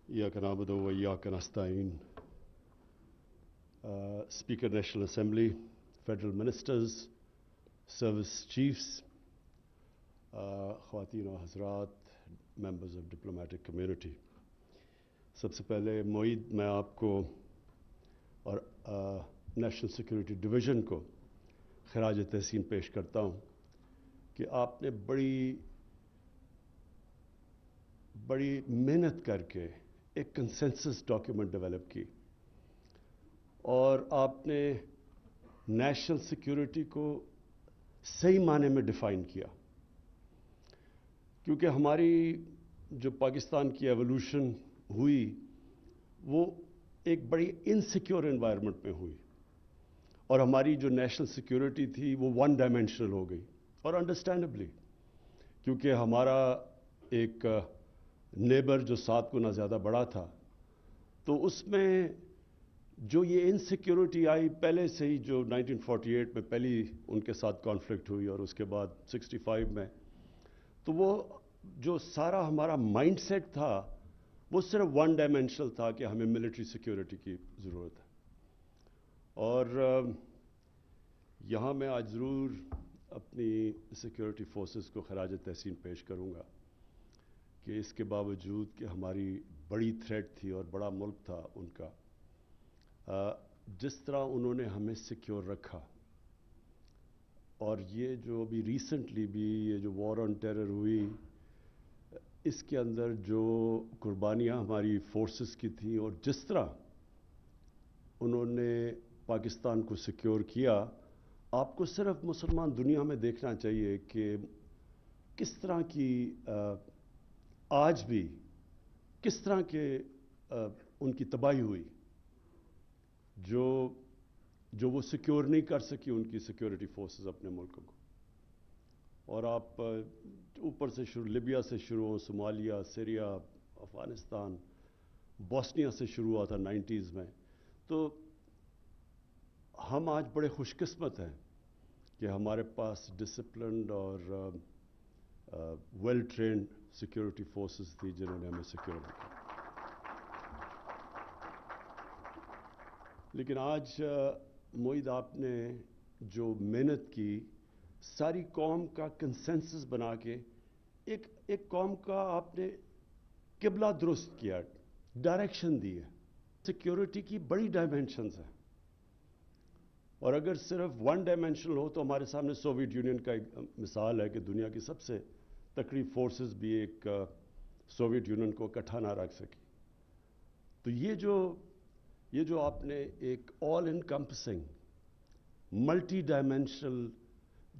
إياك نعبد وإياك نستعين. Speaker, National Assembly, Federal Ministers, Service Chiefs, خواتین و حضرات, Members of Diplomatic Community. سب سے پہلے معید میں آپ کو اور نیشنل سیکورٹی ڈویژن کو خراج تحسین پیش کرتا ہوں کہ آپ نے بڑی محنت کر کے ایک کنسنسس ڈاکیومنٹ ڈیولپ کی اور آپ نے نیشنل سیکورٹی کو صحیح معنی میں ڈیفائن کیا، کیونکہ ہماری جو پاکستان کی ایوولوشن ہوئی وہ ایک بڑی انسیکیور انوائرمنٹ میں ہوئی اور ہماری جو نیشنل سیکورٹی تھی وہ ون ڈائمینشنل ہو گئی، اور انڈرسٹینڈبلی کیونکہ ہمارا ایک نیبر جو 7 گنا زیادہ بڑا تھا، تو اس میں جو یہ انسیکیورٹی آئی پہلے سے ہی، جو 1948 میں پہلی ان کے ساتھ کانفلکٹ ہوئی اور اس کے بعد 65 میں، تو وہ جو سارا ہمارا مائنڈ سیٹ تھا وہ صرف ون ڈائمینشنل تھا کہ ہمیں ملٹری سیکورٹی کی ضرورت ہے. اور یہاں میں آج ضرور اپنی سیکورٹی فورسز کو خراج تحسین پیش کروں گا کہ اس کے باوجود کہ ہماری بڑی تھریٹ تھی اور بڑا ملک تھا ان کا، جس طرح انہوں نے ہمیں سیکیور رکھا. اور یہ جو ابھی ریسنٹلی بھی یہ جو وار آن ٹیرر ہوئی، اس کے اندر جو قربانیاں ہماری فورسز کی تھیں اور جس طرح انہوں نے پاکستان کو سیکیور کیا، آپ کو صرف مسلمان دنیا میں دیکھنا چاہیے کہ کس طرح کی آج بھی کس طرح کے ان کی تباہی ہوئی جو وہ سیکیور نہیں کر سکی ان کی سیکورٹی فورسز اپنے ملکوں کو. اور آپ اوپر سے شروع، لیبیا سے شروع ہو، صومالیہ، سیریا، افغانستان، بوسنیا سے شروع ہوا تھا 90s میں. تو ہم آج بڑے خوش قسمت ہیں کہ ہمارے پاس ڈسپلنڈ اور ویل ٹرینڈ سیکورٹی فورسز تھی جنہوں نے ہمیں سیکیور رکھا. لیکن آج معید آپ نے جو محنت کی، ساری قوم کا کنسنسس بنا کے ایک قوم کا آپ نے قبلہ درست کیا، ڈائریکشن دی ہے. سیکیورٹی کی بڑی ڈائمینشنز ہیں، اور اگر صرف ون ڈائمینشنل ہو تو ہمارے سامنے سوویت یونین کا ایک مثال ہے کہ دنیا کی سب سے تکڑی فورسز بھی ایک سوویت یونین کو اکٹھا نہ رکھ سکی. تو یہ جو آپ نے ایک آل انکمپسنگ ملٹی ڈائمینشنل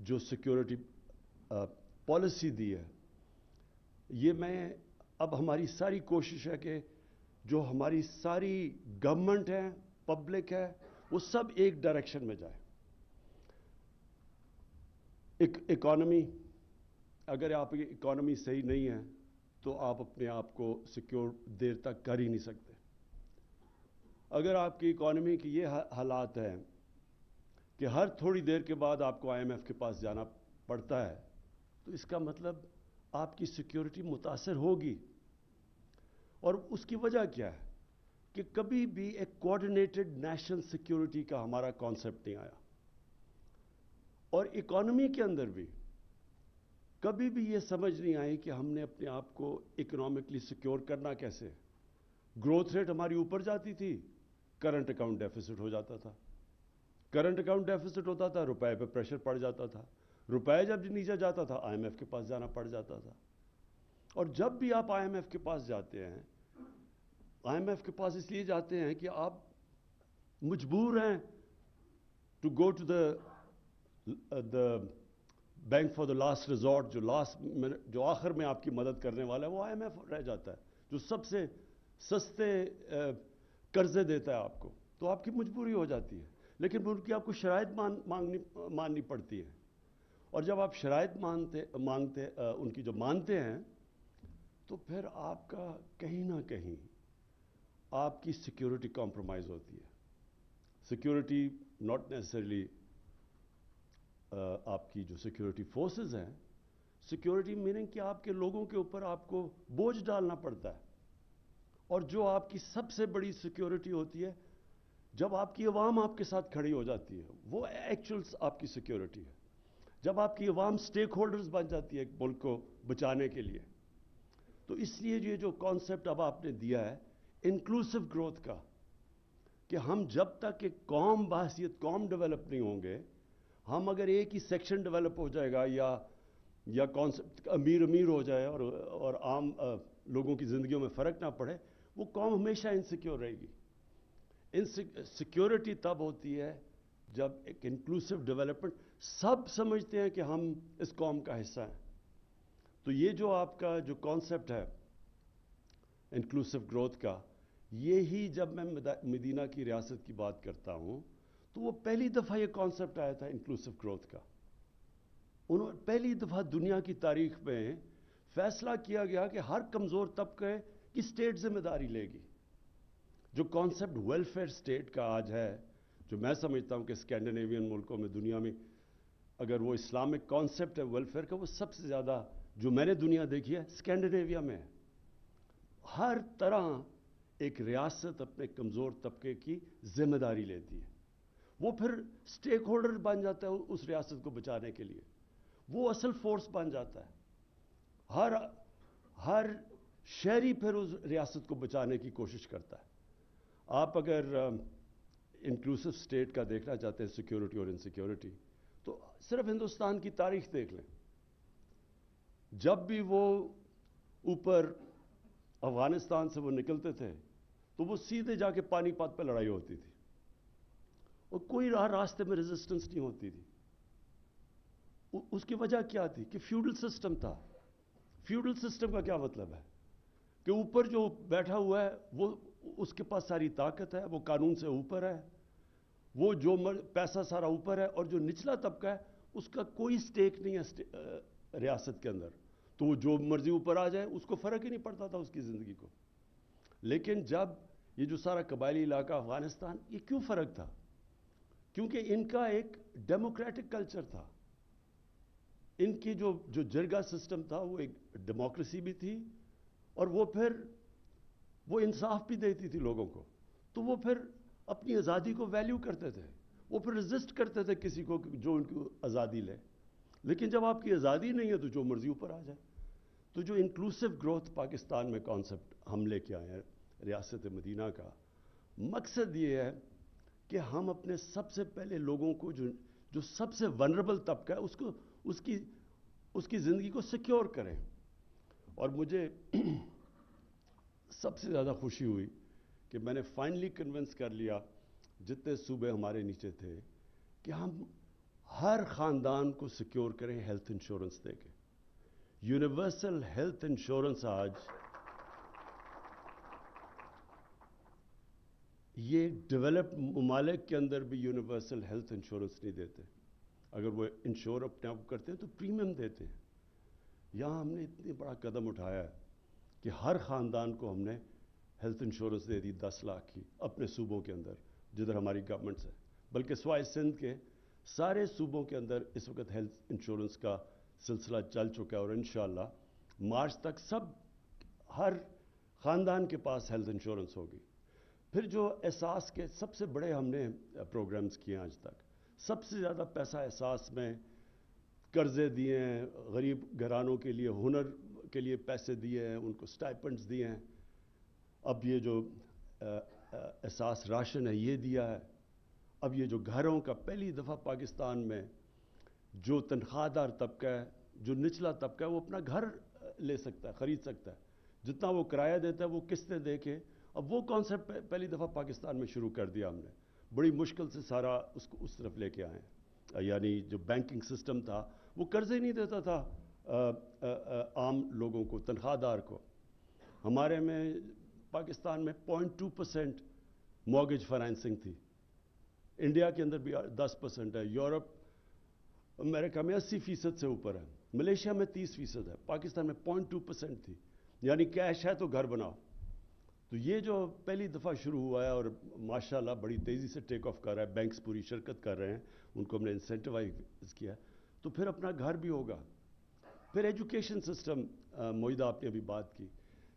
جو سیکورٹی پالیسی دی ہے، یہ میں اب ہماری ساری کوشش ہے کہ جو ہماری ساری گورنمنٹ ہے، پبلک ہے، وہ سب ایک ڈائریکشن میں جائے. اکانومی، اگر آپ کی اکانومی صحیح نہیں ہے تو آپ اپنے آپ کو سیکیور دیر تک کر ہی نہیں سکتے. اگر آپ کی اکانومی کی یہ حالات ہیں کہ ہر تھوڑی دیر کے بعد آپ کو IMF کے پاس جانا پڑتا ہے، تو اس کا مطلب آپ کی سیکیورٹی متاثر ہوگی. اور اس کی وجہ کیا ہے کہ کبھی بھی ایک کوآرڈینیٹڈ نیشنل سیکیورٹی کا ہمارا کانسیپٹ نہیں آیا. اور اکانومی کے اندر بھی کبھی بھی یہ سمجھ نہیں آئی کہ ہم نے اپنے آپ کو اکنامکلی سیکیور کرنا کیسے. گروتھ ریٹ ہماری اوپر جاتی تھی، کرنٹ اکاؤنٹ ڈیفیسٹ ہو جاتا تھا. کرنٹ اکاؤنٹ ڈیفیسٹ ہوتا تھا، روپے پہ پریشر پڑ جاتا تھا. روپے جب نیچے جاتا تھا IMF کے پاس جانا پڑ جاتا تھا. اور جب بھی آپ IMF کے پاس جاتے ہیں، IMF کے پاس اس لیے جاتے ہیں کہ آپ مجبور ہیں to go to the bank for the last resort. جو آخر میں آپ کی مدد کرنے والا ہے وہ IMF رہ جاتا ہے، جو سب سے سستے قرضے دیتا ہے آپ کو. تو آپ کی مجبوری ہو جاتی ہے، لیکن ان کی آپ کو شرائط ماننی پڑتی ہے. اور جب آپ شرائط ان کی جو مانتے ہیں، تو پھر آپ کا کہیں نہ کہیں آپ کی سیکیورٹی کمپرومائز ہوتی ہے. سیکیورٹی ناٹ نیسسریلی آپ کی جو سیکیورٹی فورسز ہیں، سیکیورٹی میننگ کہ آپ کے لوگوں کے اوپر آپ کو بوجھ ڈالنا پڑتا ہے. اور جو آپ کی سب سے بڑی سیکیورٹی ہوتی ہے جب آپ کی عوام آپ کے ساتھ کھڑی ہو جاتی ہے، وہ ایکچوئلس آپ کی سیکیورٹی ہے. جب آپ کی عوام سٹیک ہولڈرز بن جاتی ہے ایک ملک کو بچانے کے لیے. تو اس لیے یہ جو کانسیپٹ اب آپ نے دیا ہے انکلوسیو گروتھ کا، کہ ہم جب تک ایک قوم بحیثیت قوم ڈیولپ نہیں ہوں گے، ہم اگر ایک ہی سیکشن ڈیولپ ہو جائے گا یا کانسیپٹ امیر ہو جائے اور عام لوگوں کی زندگیوں میں فرق نہ پڑے، وہ قوم ہمیشہ انسیکیور رہے گی. سیکیورٹی تب ہوتی ہے جب ایک انکلوسیو ڈیولپمنٹ سب سمجھتے ہیں کہ ہم اس قوم کا حصہ ہیں. تو یہ جو آپ کا جو کانسیپٹ ہے انکلوسیو گروتھ کا، یہی جب میں مدینہ کی ریاست کی بات کرتا ہوں تو وہ پہلی دفعہ یہ کانسیپٹ آیا تھا انکلوسیو گروتھ کا. انہوں نے پہلی دفعہ دنیا کی تاریخ میں فیصلہ کیا گیا کہ ہر کمزور طبقے کی اسٹیٹ ذمہ داری لے گی. جو کانسیپٹ ویلفیئر اسٹیٹ کا آج ہے، جو میں سمجھتا ہوں کہ اسکینڈینیوین ملکوں میں، دنیا میں اگر وہ اسلامک کانسیپٹ ہے ویلفیئر کا، وہ سب سے زیادہ جو میں نے دنیا دیکھی ہے اسکینڈینیویا میں ہے. ہر طرح ایک ریاست اپنے کمزور طبقے کی ذمہ داری لیتی ہے، وہ پھر اسٹیک ہولڈر بن جاتا ہے اس ریاست کو بچانے کے لیے، وہ اصل فورس بن جاتا ہے. ہر شہری پھر اس ریاست کو بچانے کی کوشش کرتا ہے. آپ اگر انکلوسیو اسٹیٹ کا دیکھنا چاہتے ہیں سیکیورٹی اور انسیکیورٹی، تو صرف ہندوستان کی تاریخ دیکھ لیں. جب بھی وہ اوپر افغانستان سے وہ نکلتے تھے تو وہ سیدھے جا کے پانی پت پہ لڑائی ہوتی تھی، اور کوئی راستے میں ریزسٹنس نہیں ہوتی تھی. اس کی وجہ کیا تھی کہ فیوڈل سسٹم تھا. فیوڈل سسٹم کا کیا مطلب ہے کہ اوپر جو بیٹھا ہوا ہے وہ اس کے پاس ساری طاقت ہے، وہ قانون سے اوپر ہے، وہ جو پیسہ سارا اوپر ہے، اور جو نچلا طبقہ ہے اس کا کوئی سٹیک نہیں ہے ریاست کے اندر. تو وہ جو مرضی اوپر آ جائے اس کو فرق ہی نہیں پڑتا تھا اس کی زندگی کو. لیکن جب یہ جو سارا قبائلی علاقہ افغانستان، یہ کیوں فرق تھا؟ کیونکہ ان کا ایک ڈیموکریٹک کلچر تھا. ان کی جو جرگہ سسٹم تھا وہ ایک ڈیموکریسی بھی تھی، اور وہ پھر وہ انصاف بھی دیتی تھی لوگوں کو. تو وہ پھر اپنی آزادی کو ویلیو کرتے تھے، وہ پھر ریزسٹ کرتے تھے کسی کو جو ان کی آزادی لے. لیکن جب آپ کی آزادی نہیں ہے تو جو مرضی اوپر آ جائے. تو جو انکلوسیو گروتھ پاکستان میں کانسیپٹ ہم لے کے آئے ہیں ریاست مدینہ کا، مقصد یہ ہے کہ ہم اپنے سب سے پہلے لوگوں کو جو سب سے ونربل طبقہ ہے اس کو اس کی زندگی کو سیکیور کریں. اور مجھے سب سے زیادہ خوشی ہوئی کہ میں نے فائنلی کنونس کر لیا جتنے صوبے ہمارے نیچے تھے کہ ہم ہر خاندان کو سیکیور کریں ہیلتھ انشورنس دے کے. یونیورسل ہیلتھ انشورنس آج یہ ڈیولپ ممالک کے اندر بھی یونیورسل ہیلتھ انشورنس نہیں دیتے. اگر وہ انشور اپنے آپ کرتے ہیں تو پریمیم دیتے ہیں. یہاں ہم نے اتنی بڑا قدم اٹھایا ہے کہ ہر خاندان کو ہم نے ہیلتھ انشورنس دے دی 10 لاکھ کی اپنے صوبوں کے اندر جدھر ہماری گورنمنٹس ہے. بلکہ سوائے سندھ کے سارے صوبوں کے اندر اس وقت ہیلتھ انشورنس کا سلسلہ چل چکا ہے، اور انشاءاللہ مارچ تک ہر خاندان کے پاس ہیلتھ انشورنس ہوگی. پھر جو احساس کے سب سے بڑے ہم نے پروگرامز کیے ہیں آج تک، سب سے زیادہ پیسہ احساس میں قرضے دیے ہیں، غریب گھرانوں کے لیے ہنر کے لیے پیسے دیے ہیں، ان کو سٹائپنڈز دیے ہیں. اب یہ جو احساس راشن ہے یہ دیا ہے. اب یہ جو گھروں کا پہلی دفعہ پاکستان میں جو تنخواہ دار طبقہ ہے، جو نچلا طبقہ ہے، وہ اپنا گھر لے سکتا ہے، خرید سکتا ہے. جتنا وہ کرایہ دیتا ہے وہ قسطیں دے کے. اب وہ کانسیپٹ پہلی دفعہ پاکستان میں شروع کر دیا ہم نے. بڑی مشکل سے سارا اس کو اس طرف لے کے آئے ہیں. یعنی جو بینکنگ سسٹم تھا وہ قرضے نہیں دیتا تھا عام لوگوں کو، تنخواہ دار کو. ہمارے میں پاکستان میں 0.2% مورگیج فائنینسنگ تھی. انڈیا کے اندر بھی 10% ہے. یورپ امریکہ میں 80% سے اوپر ہے. ملیشیا میں 30% ہے. پاکستان میں 0.2% تھی. یعنی کیش ہے تو گھر بناؤ. تو یہ جو پہلی دفعہ شروع ہوا ہے اور ماشاءاللہ بڑی تیزی سے ٹیک آف کر رہا ہے، بینکس پوری شرکت کر رہے ہیں، ان کو ہم نے انسینٹیوائز کیا ہے. تو پھر اپنا گھر بھی ہوگا. پھر ایجوکیشن سسٹم، معاہدہ آپ نے ابھی بات کی.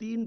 3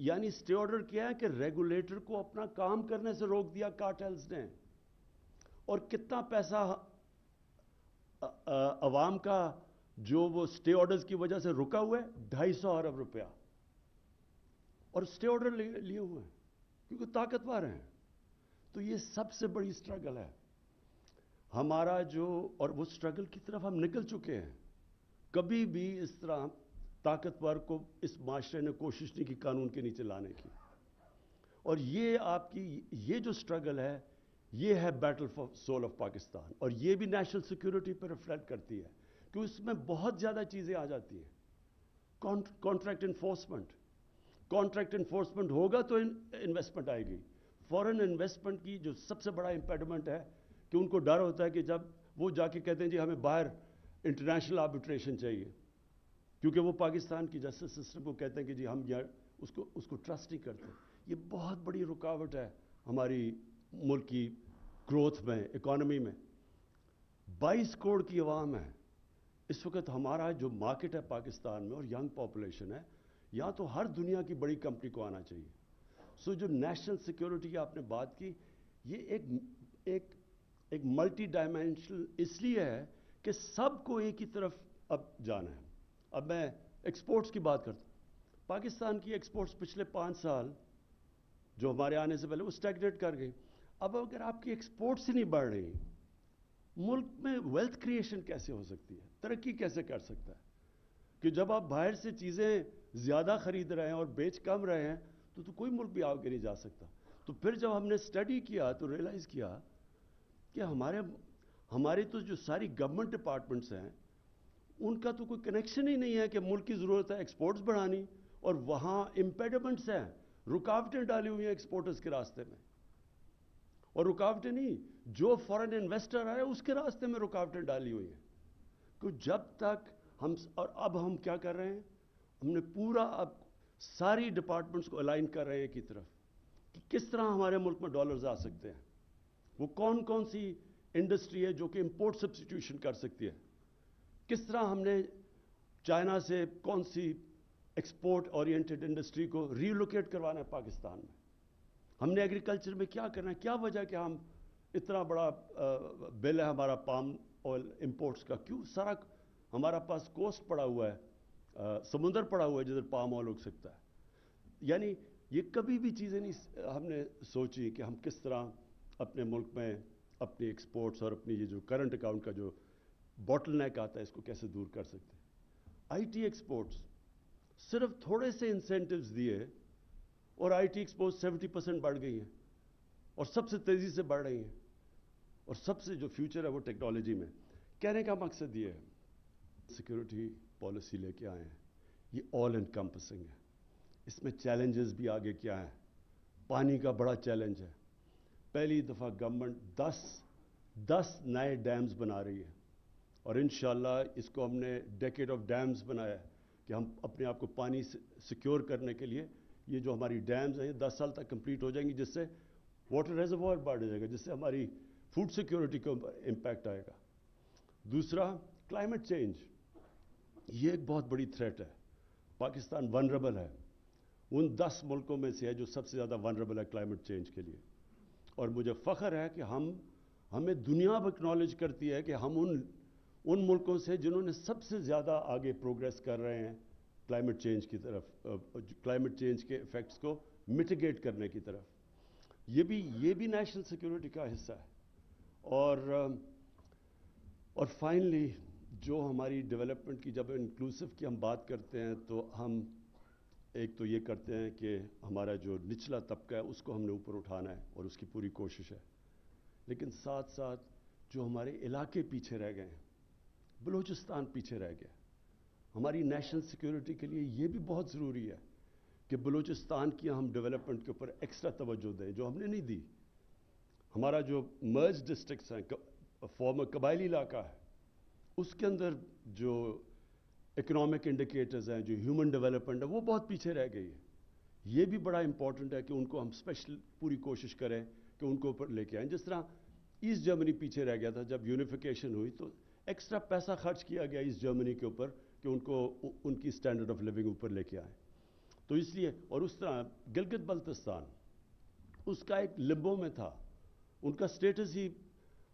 یعنی اسٹے آرڈر کیا ہے کہ ریگولیٹر کو اپنا کام کرنے سے روک دیا کارٹیلز نے. اور کتنا پیسہ عوام کا جو وہ اسٹے آرڈرز کی وجہ سے رکا ہوا ہے, 250 ارب روپیہ. اور اسٹے آرڈر لیے ہوئے ہیں کیونکہ طاقتور ہیں. تو یہ سب سے بڑی اسٹرگل ہے ہمارا جو, اور وہ اسٹرگل کی طرف ہم نکل چکے ہیں. کبھی بھی اس طرح طاقتور کو اس معاشرے نے کوشش نہیں کی قانون کے نیچے لانے کی. اور یہ آپ کی یہ جو اسٹرگل ہے, یہ ہے battle for soul of Pakistan. اور یہ بھی نیشنل سیکورٹی پر ریفلیکٹ کرتی ہے کہ اس میں بہت زیادہ چیزیں آ جاتی ہیں. کانٹریکٹ انفورسمنٹ ہوگا تو انویسٹمنٹ آئے گی. فورن انویسٹمنٹ کی جو سب سے بڑا امپیڈمنٹ ہے کہ ان کو ڈر ہوتا ہے کہ جب وہ جا کے کہتے ہیں جی ہمیں باہر انٹرنیشنل آربیٹریشن چاہیے, کیونکہ وہ پاکستان کی جسٹس سسٹم کو کہتے ہیں کہ جی ہم اس کو ٹرسٹ نہیں کرتے. یہ بہت بڑی رکاوٹ ہے ہماری ملک کی گروتھ میں, اکانومی میں. 22 کروڑ کی عوام ہے اس وقت. ہمارا جو مارکیٹ ہے پاکستان میں اور ینگ پاپولیشن ہے, یہاں تو ہر دنیا کی بڑی کمپنی کو آنا چاہیے. سو جو نیشنل سیکورٹی کی آپ نے بات کی, یہ ایک ملٹی ڈائمینشنل اس لیے ہے کہ سب کو ایک ہی طرف اب جانا ہے. اب میں ایکسپورٹس کی بات کرتا ہوں. پاکستان کی ایکسپورٹس پچھلے 5 سال جو ہمارے آنے سے پہلے وہ اسٹیگنیٹ کر گئی. اب اگر آپ کی ایکسپورٹس ہی نہیں بڑھ رہی, ملک میں ویلتھ کریشن کیسے ہو سکتی ہے, ترقی کیسے کر سکتا ہے؟ کہ جب آپ باہر سے چیزیں زیادہ خرید رہے ہیں اور بیچ کم رہے ہیں تو کوئی ملک بھی آگے نہیں جا سکتا. تو پھر جب ہم نے اسٹڈی کیا تو ریئلائز کیا کہ ہمارے تو جو ساری گورنمنٹ ڈپارٹمنٹس ہیں ان کا تو کوئی کنیکشن ہی نہیں ہے کہ ملک کی ضرورت ہے ایکسپورٹس بڑھانی, اور وہاں امپیڈمنٹس ہیں, رکاوٹیں ڈالی ہوئی ہیں ایکسپورٹرز کے راستے میں. اور رکاوٹیں نہیں, جو فورن انویسٹر آئے اس کے راستے میں رکاوٹیں ڈالی ہوئی ہیں. کہ جب تک ہم, اور اب ہم کیا کر رہے ہیں, ہم نے پورا اب ساری ڈپارٹمنٹس کو الائن کر رہے ہیں ایک ہی طرف کہ کس طرح ہمارے ملک میں ڈالرز آ سکتے ہیں. وہ کون کون سی انڈسٹری ہے جو کہ امپورٹ سبسٹیٹیوشن کر سکتی ہے, کس طرح ہم نے چائنا سے کون سی ایکسپورٹ اورینٹڈ انڈسٹری کو ریلوکیٹ کروانا ہے پاکستان میں. ہم نے ایگریکلچر میں کیا کرنا ہے, کیا وجہ کہ ہم اتنا بڑا بل ہے ہمارا پام آئل امپورٹس کا, کیوں سارا ہمارا پاس کوسٹ پڑا ہوا ہے, سمندر پڑا ہوا ہے جدھر پام آئل اگ سکتا ہے. یعنی یہ کبھی بھی چیزیں نہیں ہم نے سوچی کہ ہم کس طرح اپنے ملک میں اپنی ایکسپورٹس اور اپنی یہ جو کرنٹ اکاؤنٹ کا جو باٹل نیک آتا ہے اس کو کیسے دور کر سکتے ہیں. آئی ٹی ایکسپورٹس صرف تھوڑے سے انسینٹیوز دیے اور آئی ٹی ایکسپورٹس 70% بڑھ گئی ہیں اور سب سے تیزی سے بڑھ رہی ہیں, اور سب سے جو فیوچر ہے وہ ٹیکنالوجی میں. کہنے کا مقصد یہ ہے, سیکورٹی پالیسی لے کے آئے ہیں, یہ آل انکمپسنگ ہے. اس میں چیلنجز بھی آگے کیا ہیں. پانی کا بڑا چیلنج ہے. پہلی دفعہ گورنمنٹ 10 نئے ڈیمز بنا رہی ہے, اور انشاءاللہ اس کو ہم نے ڈیکیڈ آف ڈیمز بنایا ہے کہ ہم اپنے آپ کو پانی سیکیور کرنے کے لیے یہ جو ہماری ڈیمز ہیں یہ 10 سال تک کمپلیٹ ہو جائیں گی, جس سے واٹر ریزروائر بڑھ جائے گا, جس سے ہماری فوڈ سیکیورٹی کو امپیکٹ آئے گا. دوسرا کلائمیٹ چینج, یہ ایک بہت بڑی تھریٹ ہے. پاکستان ونربل ہے, ان 10 ملکوں میں سے ہے جو سب سے زیادہ ونربل ہے کلائمیٹ چینج کے لیے. اور مجھے فخر ہے کہ ہمیں دنیا اب اکنالج کرتی ہے کہ ہم ان ملکوں سے جنہوں نے سب سے زیادہ آگے پروگریس کر رہے ہیں کلائمیٹ چینج کی طرف, کلائمیٹ چینج کے ایفیکٹس کو میٹیگیٹ کرنے کی طرف. یہ بھی نیشنل سیکورٹی کا حصہ ہے. اور فائنلی جو ہماری ڈیولپمنٹ کی جب انکلوسیو کی ہم بات کرتے ہیں تو ہم ایک تو یہ کرتے ہیں کہ ہمارا جو نچلا طبقہ ہے اس کو ہم نے اوپر اٹھانا ہے اور اس کی پوری کوشش ہے. لیکن ساتھ ساتھ جو ہمارے علاقے پیچھے رہ گئے ہیں, بلوچستان پیچھے رہ گیا, ہماری نیشنل سیکورٹی کے لیے یہ بھی بہت ضروری ہے کہ بلوچستان کی ہم ڈیولپمنٹ کے اوپر ایکسٹرا توجہ دیں جو ہم نے نہیں دی. ہمارا جو مرج ڈسٹرکٹس ہیں, فارمر قبائلی علاقہ ہے, اس کے اندر جو اکنامک انڈیکیٹرز ہیں, جو ہیومن ڈیولپمنٹ ہے, وہ بہت پیچھے رہ گئی ہے. یہ بھی بڑا امپورٹنٹ ہے کہ ان کو ہم اسپیشل پوری کوشش کریں کہ ان کو اوپر لے کے آئیں. جس طرح ایسٹ جرمنی پیچھے رہ گیا تھا, جب یونیفیکیشن ہوئی تو ایکسٹرا پیسہ خرچ کیا گیا ایسٹ جرمنی کے اوپر کہ ان کو ان کی اسٹینڈرڈ آف لیونگ اوپر لے کے آئیں. تو اس لیے اور اس طرح گلگت بلتستان اس کا ایک لمبو میں تھا, ان کا سٹیٹس ہی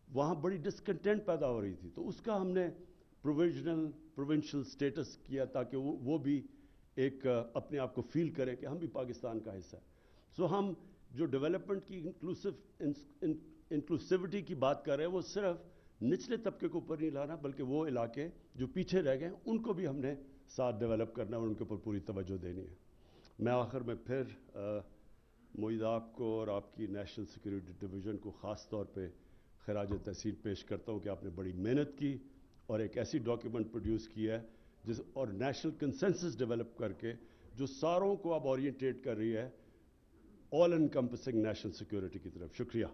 وہاں بڑی ڈسکنٹینٹ پیدا ہو رہی تھی, تو اس کا ہم نے پروونشل سٹیٹس کیا تاکہ وہ بھی ایک اپنے آپ کو فیل کرے کہ ہم بھی پاکستان کا حصہ ہیں. سو ہم جو ڈیولپمنٹ کی انکلوسیوٹی کی بات کر رہے ہیں وہ صرف نچلے طبقے کو اوپر نہیں لانا, بلکہ وہ علاقے جو پیچھے رہ گئے ان کو بھی ہم نے ساتھ ڈیولپ کرنا اور ان کے اوپر پوری توجہ دینی ہے. میں آخر میں پھر معید آپ کو اور آپ کی نیشنل سیکورٹی ڈویژن کو خاص طور پہ خراج تحسین پیش کرتا ہوں کہ آپ نے بڑی محنت کی اور ایک ایسی ڈاکیومنٹ پروڈیوس کی ہے اور نیشنل کنسنسس ڈیولپ کر کے جو ساروں کو اب اورینٹیٹ کر رہی ہے آل انکمپسنگ نیشنل سیکورٹی کی طرف. شکریہ.